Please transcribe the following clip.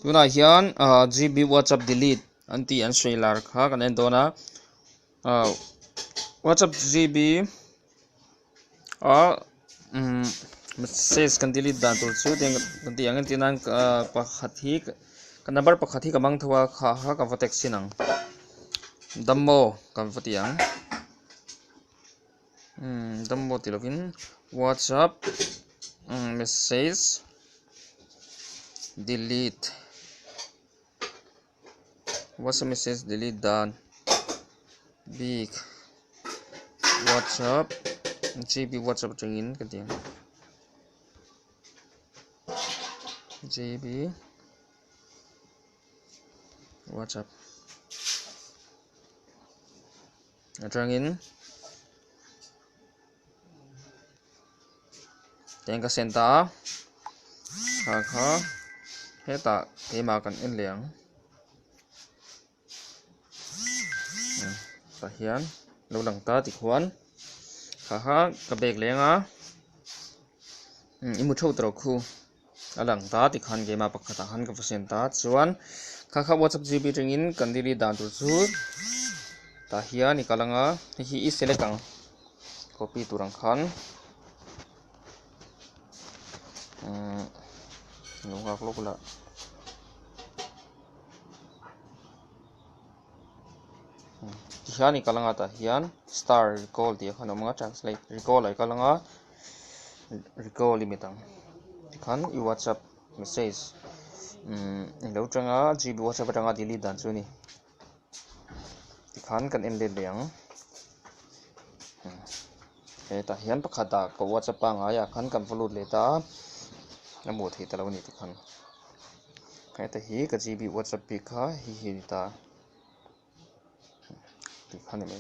tuna hian GB WhatsApp delete anti an shailar kha kan en dona WhatsApp GB message kan delete dan tur chu teng kan ti angin tinan pakhat hi kan number pakhat hi kamang thwa kha ha ka text sinang dammo kan fatiang dammo tilogin WhatsApp message delete WhatsApp message delete dan big WhatsApp GB WhatsApp tengin ketiang GB WhatsApp atangin tengka senta kha heta ema kan en liang hian lo lang ta ti khwan kha ka bek lenga imu tho tro khu alang ta ti khan ge ma pakhata han ka percent ta chuan kha WhatsApp GB ringin kan dili dan tu chu ta hian ni kalanga hi i select ang copy turang khan nunga klokula hian ni kalanga ta hian star recall ti khan omanga translate recall ai kalanga recall limitang khan i WhatsApp message lo tanga GB WhatsApp tanga delete dan chu ni khan kan en le leang ta hian pakhata ko WhatsApp pa nga ya khan kan follow le ta namu thei talo ni ti khan ta hi ka GB WhatsApp pi kha hi ta ti khan ni